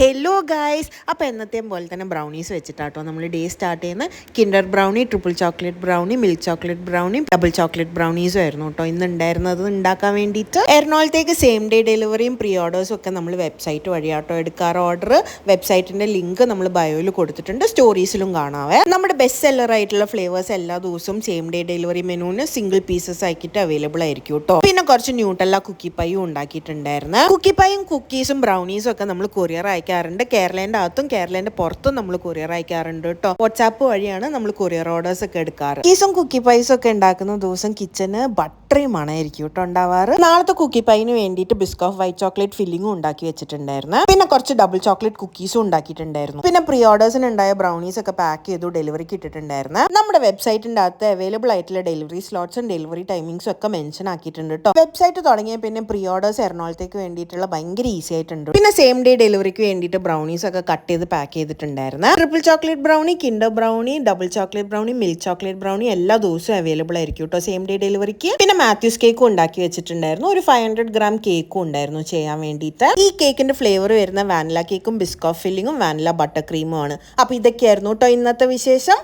Hello guys, അപ്പോൾ എന്നത്തെയും പോലെ തന്നെ ബ്രൗണീസ് വെച്ചിട്ടാട്ടോ നമ്മൾ ഡേ സ്റ്റാർട്ട് ചെയ്യുന്നത്. Kinder brownie, triple chocolate brownie, milk chocolate brownie, double chocolate ബ്രൗണീസും ആയിരുന്നു കേട്ടോ ഇന്ന് ഉണ്ടായിരുന്നത് ഉണ്ടാക്കാൻ വേണ്ടിയിട്ട്. എറണാകുളത്തേക്ക് സെയിം ഡേ ഡെലിവറിയും പ്രീ ഓർഡേഴ്സും ഒക്കെ നമ്മൾ വെബ്സൈറ്റ് വഴിയാട്ടോ എടുക്കാറ്. ഓർഡർ വെബ്സൈറ്റിൻ്റെ ലിങ്ക് നമ്മൾ ബയോയിൽ കൊടുത്തിട്ടുണ്ട്, സ്റ്റോറീസിലും കാണാവേ. നമ്മുടെ ബെസ്റ്റ് സെല്ലർ ആയിട്ടുള്ള ഫ്ലേവേഴ്സ് എല്ലാ ദിവസവും സെയിം ഡേ ഡെലിവറി മെനുവിന് സിംഗിൾ പീസസ് ആക്കിയിട്ട് അവൈലബിൾ ആയിരിക്കും കേട്ടോ. പിന്നെ കുറച്ച് ന്യൂട്ടെല്ല കുക്കി പൈയും ഉണ്ടാക്കിയിട്ടുണ്ടായിരുന്നു. കുക്കി പൈയും കുക്കീസും ബ്രൗണീസും ഒക്കെ നമ്മൾ കൊറിയർ അയക്കാറുണ്ട്. കേരളേൻ്റെ അകത്തും കേരളേൻ്റെ പുറത്തും നമ്മൾ കൊറിയർ അയക്കാറുണ്ട് കേട്ടോ. വാട്സാപ്പ് വഴിയാണ് നമ്മൾ കൊറിയർ ഓർഡേഴ്സ് ഒക്കെ എടുക്കാറ്. കുക്കീസും കുക്കി പൈസും ഒക്കെ ഉണ്ടാക്കുന്ന ദിവസം കിച്ചന് ബട്ടറി മണമായിരിക്കും കേട്ടോ ഉണ്ടാവാറ്. നാളത്തെ കുക്കി പൈന് വേണ്ടിയിട്ട് ബിസ്ക് ഓഫ് വൈറ്റ് ചോക്ലേറ്റ് ഫില്ലിങ്ങും ഉണ്ടാക്കി വെച്ചിട്ടുണ്ടായിരുന്നു. പിന്നെ കുറച്ച് ഡബിൾ ചോക്ലേറ്റ് കുക്കീസും ഉണ്ടാക്കിയിട്ടുണ്ടായിരുന്നു. പിന്നെ പ്രീ ഓർഡേഴ്സിന് ഉണ്ടായ ബ്രൗണീസ് ഒക്കെ പാക്ക് ചെയ്തു ഡെലിവറിക്ക് ഇട്ടിട്ടുണ്ടായിരുന്നു. നമ്മുടെ വെബ്സൈറ്റിന്റെ അകത്ത് അവൈലബിൾ ആയിട്ടുള്ള ഡെലിവറി സ്ലോട്ട്സും ഡെലിവറി ടൈമിംഗ്സും ഒക്കെ മെൻഷൻ ആക്കിയിട്ടുണ്ട് കേട്ടോ. വെബ്സൈറ്റ് തുടങ്ങിയ പിന്നെ പ്രീ ഓർഡേഴ്സ് എറണാകുളത്തേക്ക് വേണ്ടിയിട്ടുള്ള ഭയങ്കര ഈസി ആയിട്ടുണ്ട്. പിന്നെ സെയിം ഡേ ഡെലിവറിക്ക് വേണ്ടിയിട്ട് ബ്രൗണീസ് ഒക്കെ കട്ട് ചെയ്ത് പാക്ക് ചെയ്തിട്ടുണ്ടായിരുന്നു. Triple chocolate brownie, Kinder brownie, double chocolate brownie, milk chocolate brownie എല്ലാ ദിവസവും അവൈലബിൾ ആയിരിക്കും കേട്ടോ സെയിം ഡേ ഡെലിവറിക്ക്. പിന്നെ മാത്യൂസ് കേക്കും ഉണ്ടാക്കി വെച്ചിട്ടുണ്ടായിരുന്നു. ഒരു 500 ഗ്രാം കേക്കും ഉണ്ടായിരുന്നു ചെയ്യാൻ വേണ്ടിയിട്ട്. ഈ കേക്കിന്റെ ഫ്ലേവർ വരുന്ന വാനില കേക്കും ബിസ്ക് ഓഫ് ഫില്ലിങ്ങും വാനില ബട്ടർ ക്രീമും ആണ്. അപ്പൊ ഇതൊക്കെയായിരുന്നു കേട്ടോ ഇന്നത്തെ വിശേഷം.